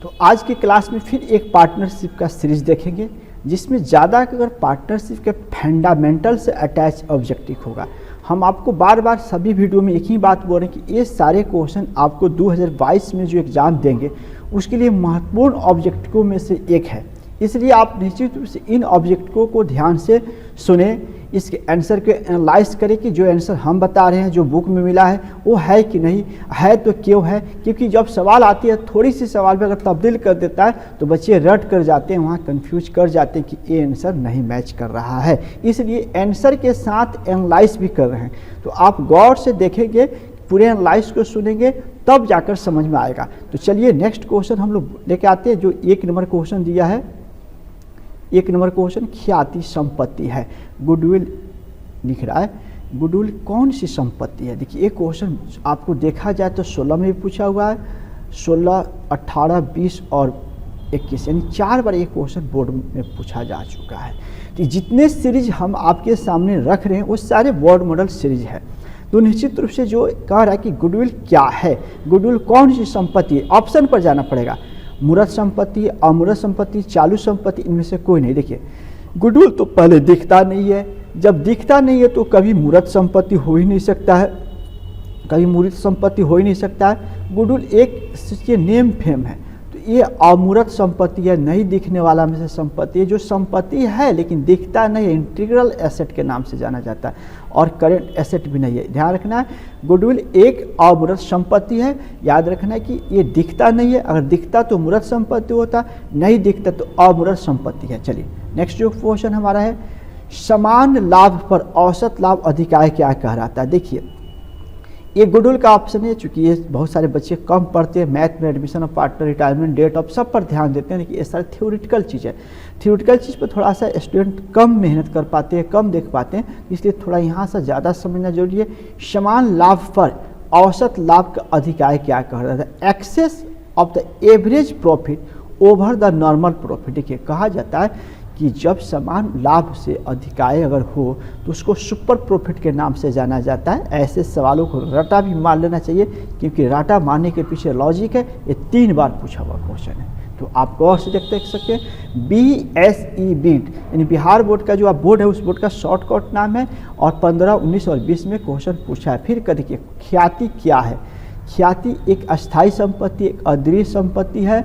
तो आज की क्लास में फिर एक पार्टनरशिप का सीरीज देखेंगे जिसमें ज़्यादा अगर पार्टनरशिप के फंडामेंटल से अटैच ऑब्जेक्टिव होगा। हम आपको बार बार सभी वीडियो में एक ही बात बोल रहे हैं कि ये सारे क्वेश्चन आपको 2022 में जो एग्ज़ाम देंगे उसके लिए महत्वपूर्ण ऑब्जेक्टिवों में से एक है। इसलिए आप निश्चित रूप से इन ऑब्जेक्टिवों को ध्यान से सुने, इसके आंसर को एनालाइज करें कि जो आंसर हम बता रहे हैं जो बुक में मिला है वो है कि नहीं है, तो क्यों है। क्योंकि जब सवाल आती है थोड़ी सी सवाल में अगर तब्दील कर देता है तो बच्चे रट कर जाते हैं, वहाँ कंफ्यूज कर जाते हैं कि ये आंसर नहीं मैच कर रहा है। इसलिए आंसर के साथ एनालाइज भी कर रहे हैं, तो आप गौर से देखेंगे, पूरे एनालाइज को सुनेंगे तब जाकर समझ में आएगा। तो चलिए नेक्स्ट क्वेश्चन हम लोग लेके आते हैं। जो 1 नंबर क्वेश्चन दिया है, 1 नंबर क्वेश्चन ख्याति संपत्ति है। गुडविल लिख रहा है, गुडविल कौन सी संपत्ति है। देखिए ये क्वेश्चन आपको देखा जाए तो 16 में भी पूछा हुआ है, 16, 18, 20 और 21, यानी 4 बार ये क्वेश्चन बोर्ड में पूछा जा चुका है। तो जितने सीरीज हम आपके सामने रख रहे हैं वो सारे बोर्ड मॉडल सीरीज है। तो निश्चित रूप से जो कह रहा है कि गुडविल क्या है, गुडविल कौन सी संपत्ति है, ऑप्शन पर जाना पड़ेगा। मूर्त संपत्ति, अमूर्त संपत्ति, चालू संपत्ति, इनमें से कोई नहीं। देखिए गुडविल तो पहले दिखता नहीं है, जब दिखता नहीं है तो कभी मूर्त संपत्ति हो ही नहीं सकता है, कभी मूर्त संपत्ति हो ही नहीं सकता है। गुडविल एक नेम फेम है, तो ये अमूर्त संपत्ति है, नहीं दिखने वाला में से संपत्ति है। जो संपत्ति है लेकिन दिखता नहीं है, इंटीग्रल एसेट के नाम से जाना जाता है और करेंट एसेट भी नहीं है। ध्यान रखना है, गुडविल एक अमूर्त संपत्ति है। याद रखना है कि ये दिखता नहीं है, अगर दिखता तो मूर्त संपत्ति होता, नहीं दिखता तो अमूर्त संपत्ति है। चलिए नेक्स्ट जो क्वेश्चन हमारा है, समान लाभ पर औसत लाभ अधिकाय क्या कहलाता है। देखिए ये गुडविल का ऑप्शन है, चूंकि ये बहुत सारे बच्चे कम पढ़ते हैं, मैथ में admission of partner, retirement, date of सब पर ध्यान देते हैं, लेकिन ये सारे थ्योरेटिकल चीज़ है। थ्योरेटिकल चीज़ पर थोड़ा सा स्टूडेंट कम मेहनत कर पाते हैं, कम देख पाते हैं, इसलिए थोड़ा यहाँ से ज़्यादा समझना जरूरी है। समान लाभ पर औसत लाभ का अधिकाय क्या कहलाता है। Excess of the average profit over the normal profit. देखिए कहा जाता है कि जब समान लाभ से अधिकाय अगर हो तो उसको सुपर प्रॉफिट के नाम से जाना जाता है। ऐसे सवालों को रटा भी मान लेना चाहिए, क्योंकि रटा मारने के पीछे लॉजिक है। ये 3 बार पूछा हुआ क्वेश्चन है, तो आप गौर से देख सकते हैं। BSE बीट यानी बिहार बोर्ड का जो आप बोर्ड है उस बोर्ड का शॉर्टकट नाम है, और 15, 19 और 20 में क्वेश्चन पूछा है। फिर देखिए ख्याति क्या है। ख्याति एक अस्थायी संपत्ति, एक अदृश्य संपत्ति है,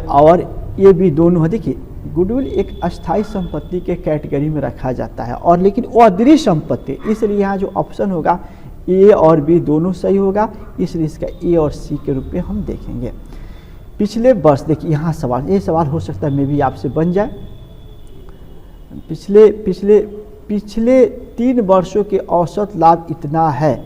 और ये भी दोनों है। देखिए गुडविल एक अस्थायी संपत्ति के कैटेगरी में रखा जाता है, और लेकिन वो अदृश्य संपत्ति, इसलिए यहाँ जो ऑप्शन होगा A और B दोनों सही होगा, इसलिए इसका A और C के रूप में हम देखेंगे। पिछले वर्ष देखिए यहाँ सवाल, ये सवाल हो सकता है मे भी आपसे बन जाए। पिछले 3 वर्षों के औसत लाभ इतना है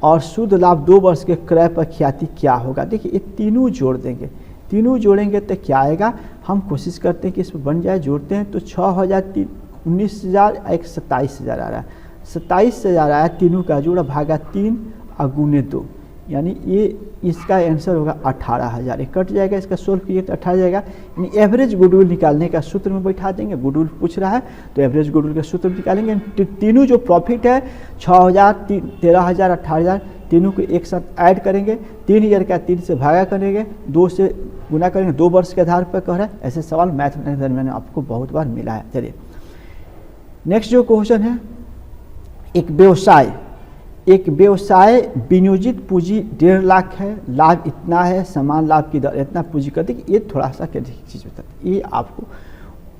और शुद्ध लाभ 2 वर्ष के क्रय पर ख्याति क्या होगा। देखिए ये तीनों जोड़ देंगे, तीनों जोड़ेंगे तो क्या आएगा, हम कोशिश करते हैं कि इसमें बन जाए। जोड़ते हैं तो 6,000, 19,000, एक 27,000 आ रहा है, 27,000 आया, तीनों का जोड़ा भागा 3 और गुने 2, यानी ये इसका आंसर होगा 18,000। ये कट जाएगा, इसका सोल्व किए तो 18 जाएगा। यानी एवरेज गुडविल निकालने का सूत्र में बैठा देंगे। गुडविल पूछ रहा है तो एवरेज गुडविल का सूत्र निकालेंगे। तीनों जो प्रॉफिट है 6,000, 13,000, 18,000, तीनों को एक साथ ऐड करेंगे। 3,000 का 3 से भागा करेंगे, 2 से गुना करेंगे, 2 वर्ष के आधार पर कह रहा है। ऐसे सवाल मैथ में आपको बहुत बार मिला है। चलिए नेक्स्ट जो क्वेश्चन है, एक व्यवसाय विनियोजित पूंजी 1.5 लाख है, लाभ इतना है, समान लाभ की दर इतना पूंजी कर दी। ये थोड़ा सा क्या चीज़ बताते हैं, ये आपको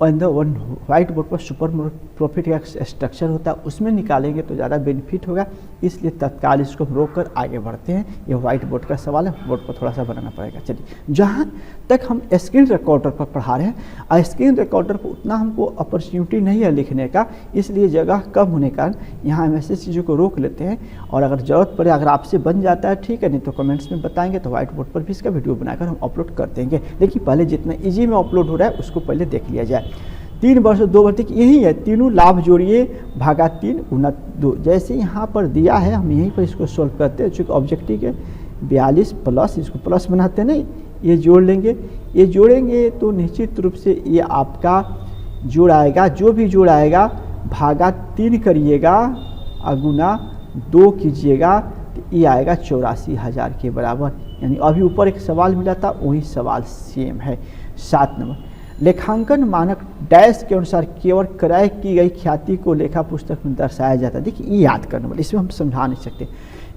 व्हाइट बोर्ड पर सुपर प्रॉफिट का स्ट्रक्चर होता है, उसमें निकालेंगे तो ज़्यादा बेनिफिट होगा, इसलिए तत्काल इसको रोक कर आगे बढ़ते हैं। ये व्हाइट बोर्ड का सवाल है, बोर्ड पर थोड़ा सा बनाना पड़ेगा। चलिए जहाँ तक हम स्क्रीन रिकॉर्डर पर पढ़ा रहे हैं, और स्क्रीन रिकॉर्डर पर उतना हमको अपॉर्चुनिटी नहीं है लिखने का, इसलिए जगह कम होने के कारण यहाँ हम ऐसे चीज़ों को रोक लेते हैं। और अगर ज़रूरत पड़े, अगर आपसे बन जाता है ठीक है, नहीं तो कमेंट्स में बताएंगे, तो व्हाइट बोर्ड पर भी इसका वीडियो बनाकर हम अपलोड कर देंगे। लेकिन पहले जितना ईजी में अपलोड हो रहा है उसको पहले देख लिया जाए। 3 वर्ष 2 वर्ष तक यही है, तीनों लाभ जोड़िए भागा 3 गुना 2, जैसे यहाँ पर दिया है हम यहीं पर इसको सोल्व करते हैं। चूँकि ऑब्जेक्टिव के 42 प्लस, इसको प्लस बनाते नहीं, ये जोड़ लेंगे। ये जोड़ेंगे तो निश्चित रूप से ये आपका जोड़ आएगा, जो भी जोड़ आएगा भागा 3 करिएगा और गुना 2 कीजिएगा, तो ये आएगा 84,000 के बराबर। यानी अभी ऊपर एक सवाल मिला था वही सवाल सेम है। 7 नंबर, लेखांकन मानक डैश के अनुसार केवल क्रय की गई ख्याति को लेखा पुस्तक में दर्शाया जाता है। देखिए ये याद करने वाले, इसमें हम समझा नहीं सकते।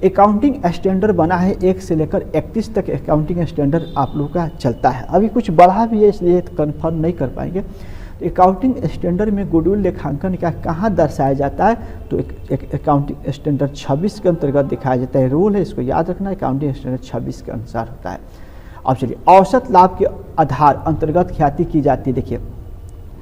अकाउंटिंग स्टैंडर्ड बना है 1 से लेकर 31 तक अकाउंटिंग स्टैंडर्ड आप लोगों का चलता है, अभी कुछ बढ़ा भी है इसलिए कन्फर्म नहीं कर पाएंगे। तो अकाउंटिंग स्टैंडर्ड में गुडविल लेखांकन का कहाँ दर्शाया जाता है, तो एक अकाउंटिंग स्टैंडर्ड 26 के अंतर्गत दिखाया जाता है। रूल है, इसको याद रखना, अकाउंटिंग स्टैंडर्ड 26 के अनुसार होता है। अब चलिए, औसत लाभ के आधार अंतर्गत ख्याति की जाती है। देखिए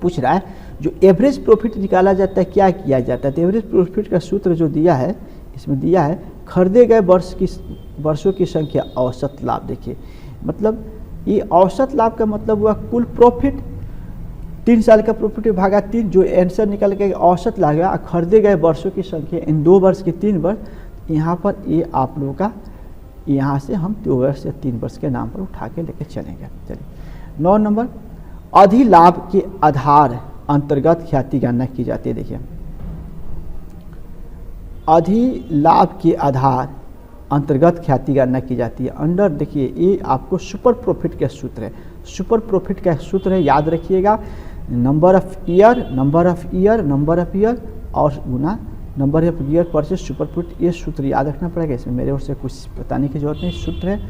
पूछ रहा है जो एवरेज प्रॉफिट निकाला जाता है क्या किया जाता है, तो एवरेज प्रॉफिट का सूत्र जो दिया है इसमें दिया है खरीदे गए वर्षों की संख्या औसत लाभ। देखिए मतलब ये औसत लाभ का मतलब हुआ कुल प्रॉफिट, 3 साल का प्रॉफिट भागा 3, जो आंसर निकल के औसत लागेगा। खरीदे गए वर्षों की संख्या इन 2 वर्ष के 3 वर्ष, यहाँ पर ये आप लोगों का यहाँ से हम 2 वर्ष या 3 वर्ष के नाम पर उठा के लेके चलेंगे। चलिए 9 नंबर, अधिलाभ के आधार अंतर्गत ख्याति गणना की जाती है। देखिए अधिलाभ के आधार अंतर्गत ख्याति गणना की जाती है अंडर, देखिए ये आपको सुपर प्रॉफिट का सूत्र है। सुपर प्रॉफिट का सूत्र है, याद रखिएगा, नंबर ऑफ ईयर और गुना number of year purchase super profit, ये सूत्र याद रखना पड़ेगा। इसमें मेरे ओर से कुछ बताने की जरूरत नहीं, सूत्र है।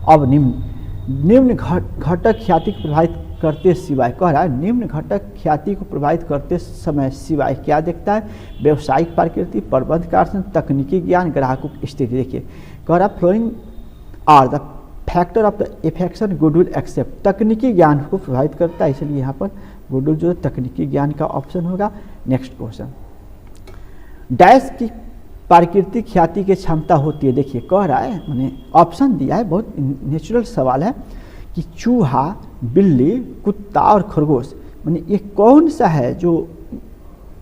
अब निम्न घटक ख्याति को प्रभावित करते सिवाय, कह रहा है निम्न घटक ख्याति को प्रभावित करते समय सिवाय क्या देखता है, व्यवसायिक प्रकृति, प्रबंध कार्य, तकनीकी ज्ञान, ग्राहकों की स्थिति। देखिए कह रहा flowing are the factor of the affection goodwill except, तकनीकी ज्ञान को प्रभावित करता है, इसलिए यहाँ पर गुडविल जो है तकनीकी ज्ञान का ऑप्शन होगा। नेक्स्ट क्वेश्चन, डैश की प्राकृतिक ख्याति की क्षमता होती है। देखिए कह रहा है, मैंने ऑप्शन दिया है, बहुत नेचुरल सवाल है कि चूहा, बिल्ली, कुत्ता और खरगोश, मैंने ये कौन सा है जो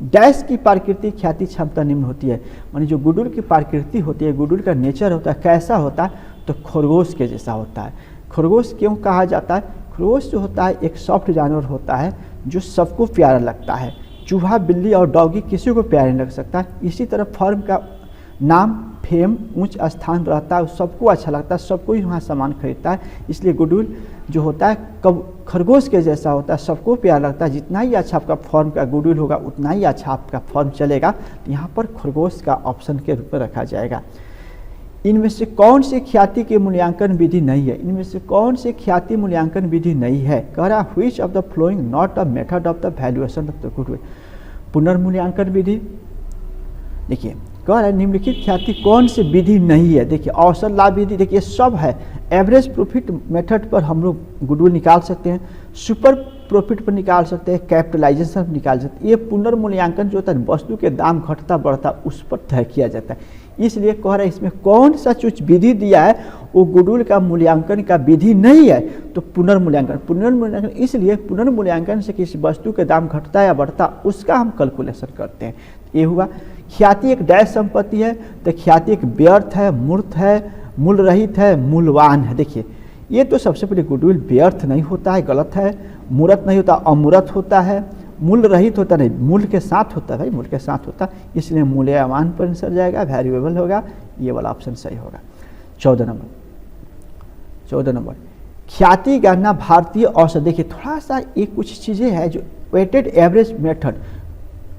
डैश की प्राकृतिक ख्याति क्षमता निम्न होती है, माने जो गुडविल की प्रकृति होती है, गुडविल का नेचर होता है, कैसा होता है, तो खरगोश के जैसा होता है। खरगोश क्यों कहा जाता है, खरगोश जो होता है एक सॉफ्ट जानवर होता है जो सबको प्यारा लगता है। चूहा, बिल्ली और डॉगी किसी को प्यारा नहीं लग सकता। इसी तरह फर्म का नाम, फेम, उच्च स्थान रहता है, सबको अच्छा लगता है, सबको ही वहाँ सामान खरीदता है, इसलिए गुडविल जो होता है कब खरगोश के जैसा होता है, सबको प्यारा लगता है। जितना ही अच्छा आपका फर्म का गुडविल होगा उतना ही अच्छा आपका फर्म चलेगा। तो यहाँ पर खरगोश का ऑप्शन के रूप में रखा जाएगा। इनमें से कौन सी ख्याति की मूल्यांकन विधि नहीं है, इनमें से कौन सी ख्याति मूल्यांकन विधि नहीं है, कह रहा which of the flowing not a method of the valuation of the goodwill, पुनर्मूल्यांकन विधि। देखिए कह रहा है निम्नलिखित ख्याति कौन सी विधि नहीं है। देखिए औसत लाभ विधि, देखिए सब है। एवरेज प्रॉफिट मेथड पर हम लोग गुडविल निकाल सकते हैं, सुपर प्रॉफिट पर निकाल सकते हैं, कैपिटलाइजेशन पर निकाल सकते हैं। ये पुनर्मूल्यांकन जो होता है वस्तु के दाम घटता बढ़ता उस पर तय किया जाता है। इसलिए कह रहा है इसमें कौन सा कुछ विधि दिया है वो गुडविल का मूल्यांकन का विधि नहीं है, तो पुनर्मूल्यांकन इसलिए पुनर्मूल्यांकन से किसी वस्तु के दाम घटता या बढ़ता उसका हम कैलकुलेशन करते हैं। ये हुआ। ख्याति एक डैश संपत्ति है, तो ख्याति एक व्यर्थ है, मूर्त है, मूल रहित है, मूल्यवान है। देखिए ये तो सबसे पहले गुडविल व्यर्थ नहीं होता है, गलत है, मूर्त नहीं होता, अमूर्त होता है, मूल्य रहित होता नहीं, मूल्य के साथ होता है भाई, मूल्य के साथ होता, इसलिए मूल्यवान पर आंसर जाएगा, वैल्यूएबल होगा, ये वाला ऑप्शन सही होगा। 14 नंबर ख्याति गणना भारतीय औसत। देखिए थोड़ा सा ये कुछ चीज़ें हैं जो weighted average method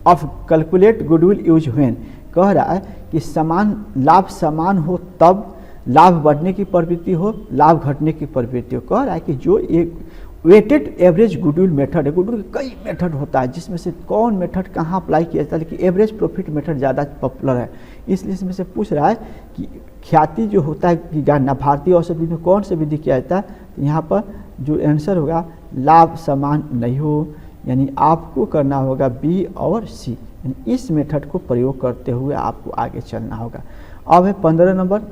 of calculate goodwill use when, कह रहा है कि समान लाभ समान हो तब लाभ बढ़ने की प्रवृत्ति हो, लाभ घटने की प्रवृत्ति हो। कह रहा है कि जो एक वेटेड एवरेज गुडविल मेथड है, गुडविल कई मेथड होता है जिसमें से कौन मेथड कहाँ अप्लाई किया जाता है, लेकिन एवरेज प्रॉफिट मेथड ज़्यादा पॉपुलर है, इसलिए इसमें से पूछ रहा है कि ख्याति जो होता है कि गणना भारतीय औसत विधि में कौन सी विधि किया जाता है। तो यहाँ पर जो आंसर होगा लाभ समान नहीं हो, यानी आपको करना होगा बी और सी, यानी इस मेथड को प्रयोग करते हुए आपको आगे चलना होगा। अब है 15 नंबर,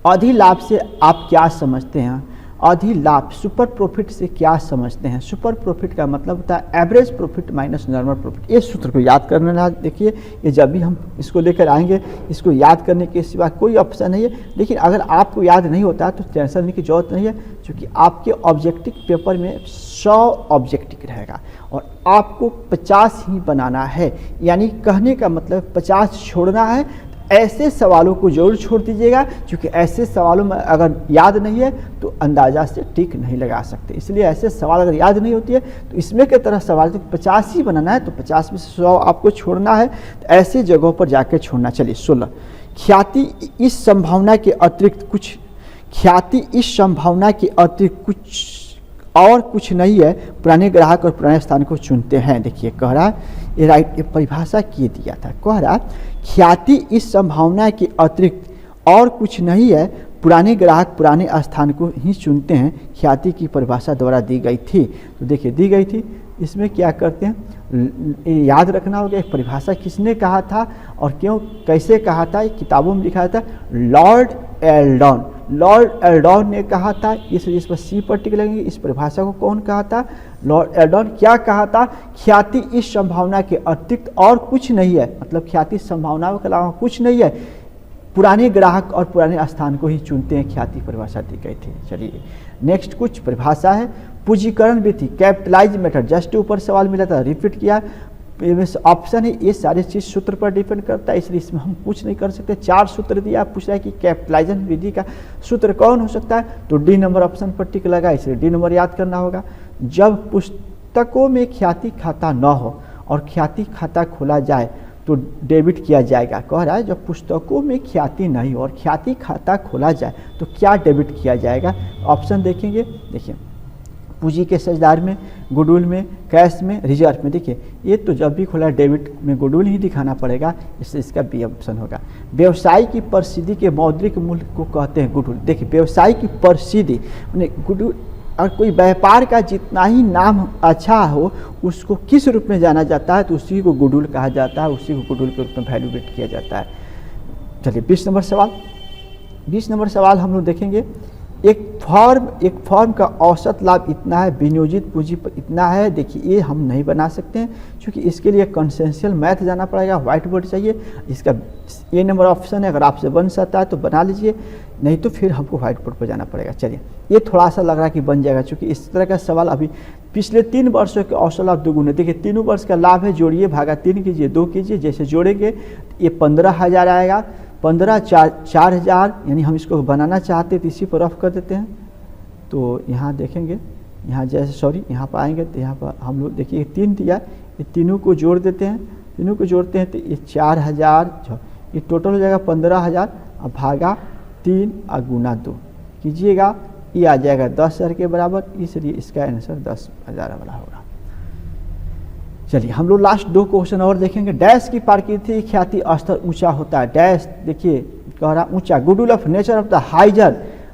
अधिलाभ से आप क्या समझते हैं। अधिलाभ सुपर प्रॉफिट से क्या समझते हैं। सुपर प्रॉफिट का मतलब होता है average profit minus normal profit. इस सूत्र को याद करना, देखिए ये जब भी हम इसको लेकर आएंगे इसको याद करने के सिवा कोई ऑप्शन नहीं है, लेकिन अगर आपको याद नहीं होता तो टेंशन लेने की जरूरत नहीं है, क्योंकि आपके ऑब्जेक्टिव पेपर में 100 ऑब्जेक्टिव रहेगा और आपको 50 ही बनाना है, यानी कहने का मतलब 50 छोड़ना है, ऐसे सवालों को जरूर छोड़ दीजिएगा, क्योंकि ऐसे सवालों में अगर याद नहीं है तो अंदाजा से टिक नहीं लगा सकते। इसलिए ऐसे सवाल अगर याद नहीं होती है तो इसमें की तरह सवाल तो 50 ही बनाना है, तो 50 में से 100 आपको छोड़ना है, तो ऐसी जगहों पर जाकर छोड़ना। चलिए 16, ख्याति इस संभावना के अतिरिक्त कुछ, ख्याति इस संभावना के अतिरिक्त कुछ और कुछ नहीं है, पुराने ग्राहक और पुराने स्थान को चुनते हैं। देखिए कह रहा ये राइट, ये परिभाषा किए दिया था, कह रहा ख्याति इस संभावना के अतिरिक्त और कुछ नहीं है, पुराने ग्राहक पुराने स्थान को ही चुनते हैं, ख्याति की परिभाषा द्वारा दी गई थी। तो देखिए दी गई थी, इसमें क्या करते हैं, याद रखना होगा एक परिभाषा किसने कहा था और क्यों कैसे कहा था, किताबों में लिखा था लॉर्ड एल्डन। लॉर्ड एल्डन ने कहा था, इस पर सी पर टिक लगेंगे। इस परिभाषा को कौन कहा था, लॉर्ड एल्डन। क्या कहा था, ख्याति इस संभावना के अतिरिक्त और कुछ नहीं है, मतलब ख्याति संभावनाओं के अलावा कुछ नहीं है, पुराने ग्राहक और पुराने स्थान को ही चुनते हैं, ख्याति परिभाषा दी गई थी। चलिए नेक्स्ट कुछ परिभाषा है, पूंजीकरण विधि, कैपिटलाइज मेथड, जस्ट ऊपर सवाल मिला था रिपीट किया, ऑप्शन है, ये सारे चीज सूत्र पर डिपेंड करता है, इसलिए इसमें हम कुछ नहीं कर सकते। 4 सूत्र दिया, पूछ रहा है कि कैपिटलाइजेशन विधि का सूत्र कौन हो सकता है, तो डी नंबर ऑप्शन पर टिक लगा, इसलिए डी नंबर याद करना होगा। जब पुस्तकों में ख्याति खाता न हो और ख्याति खाता खोला जाए तो डेबिट किया जाएगा। कह रहा है जब पुस्तकों में ख्याति नहीं हो और ख्याति खाता खोला जाए तो क्या डेबिट किया जाएगा, ऑप्शन देखेंगे। देखिए पूंजी के साझेदार में, गुडविल में, कैश में, रिजर्व में। देखिए ये तो जब भी खोला डेबिट में गुडविल ही दिखाना पड़ेगा, इसलिए इसका बी ऑप्शन होगा। व्यवसाय की प्रसिद्धि के मौद्रिक मूल्य को कहते हैं गुडविल। देखिए व्यवसाय की प्रसिद्धि मैंने गुडविल, और कोई व्यापार का जितना ही नाम अच्छा हो उसको किस रूप में जाना जाता है, तो उसी को गुडविल कहा जाता है, उसी को गुडविल के रूप में वैल्यूएट किया जाता है। चलिए 20 नंबर सवाल, 20 नंबर सवाल हम लोग देखेंगे। एक फॉर्म का औसत लाभ इतना है, विनियोजित पूंजी पर इतना है। देखिए ये हम नहीं बना सकते हैं क्योंकि इसके लिए कंसेंशियल मैथ जाना पड़ेगा, व्हाइट बोर्ड चाहिए। इसका ए नंबर ऑप्शन है, अगर आपसे बन सकता है तो बना लीजिए, नहीं तो फिर हमको व्हाइट बोर्ड पर जाना पड़ेगा। चलिए ये थोड़ा सा लग रहा है कि बन जाएगा, क्योंकि इस तरह का सवाल अभी पिछले 3 वर्षों के औसत लाभ दोगुने। देखिए 3 वर्ष का लाभ है, जोड़िए भागा 3 कीजिए, 2 कीजिए, जैसे जोड़ेंगे ये 15,000 आएगा, 15 4,000, यानी हम इसको बनाना चाहते हैं तो इसी पर ऑफ कर देते हैं। तो यहाँ देखेंगे, यहाँ जैसे सॉरी यहाँ पर आएंगे तो यहाँ पर हम लोग देखिए 3 दिया, ये तीनों को जोड़ देते हैं, तीनों को जोड़ते हैं तो ये 4,000, ये टोटल हो जाएगा 15,000, अब भागा 3 और गुना 2 कीजिएगा, ये आ जाएगा 10,000 के बराबर, इसलिए इसका आंसर 10,000 वाला होगा। चलिए हम लोग लास्ट 2 क्वेश्चन और देखेंगे। डैश की प्राकृतिक ख्याति स्तर ऊंचा होता है, डैश देखिए कह रहा ऊंचा, goodwill of nature of the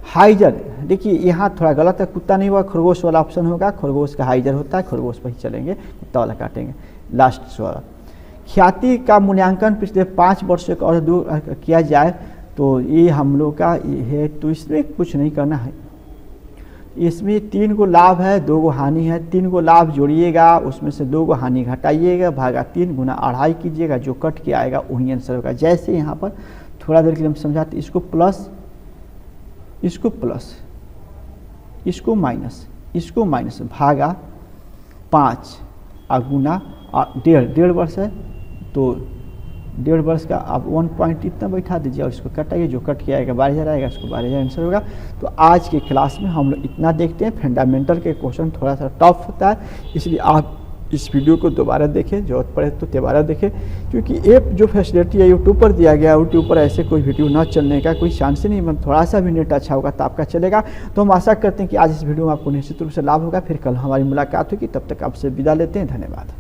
higher. देखिए यहाँ थोड़ा गलत है, कुत्ता नहीं हुआ, खरगोश वाला ऑप्शन होगा, खरगोश का हाइजर होता है, खरगोश पर ही चलेंगे, कुत्ता वाला काटेंगे। लास्ट सवाल, ख्याति का मूल्यांकन पिछले 5 वर्षों का और 2 किया जाए तो ये हम लोग का ये है, तो इसमें कुछ नहीं करना है। इसमें 3 को लाभ है, 2 को हानि है, 3 को लाभ जोड़िएगा, उसमें से 2 को हानि घटाइएगा, भागा 3 गुना 2.5 कीजिएगा, जो कट के आएगा वही आंसर होगा। जैसे यहाँ पर थोड़ा देर के लिए हम समझाते, इसको प्लस, इसको प्लस, इसको माइनस, इसको माइनस, भागा 5 और गुना 1.5 वर्ष है तो 1.5 वर्ष का आप 1 पॉइंट इतना बैठा दीजिए और इसको कटाइए, जो कट के आएगा 12,000 आएगा, इसको 12,000 आंसर होगा। तो आज के क्लास में हम लोग इतना देखते हैं। फंडामेंटल के क्वेश्चन थोड़ा सा टफ होता है, इसलिए आप इस वीडियो को दोबारा देखें, जरूरत पड़े तो दोबारा देखें, क्योंकि ये जो फैसिलिटी है यूट्यूब पर दिया गया है, यूट्यूब पर ऐसे कोई वीडियो ना चलने का कोई चांस ही नहीं, मतलब थोड़ा सा भी नेट अच्छा होगा तो आपका चलेगा। तो हम आशा करते हैं कि आज इस वीडियो में आपको निश्चित रूप से लाभ होगा। फिर कल हमारी मुलाकात होगी, तब तक आपसे विदा लेते हैं, धन्यवाद।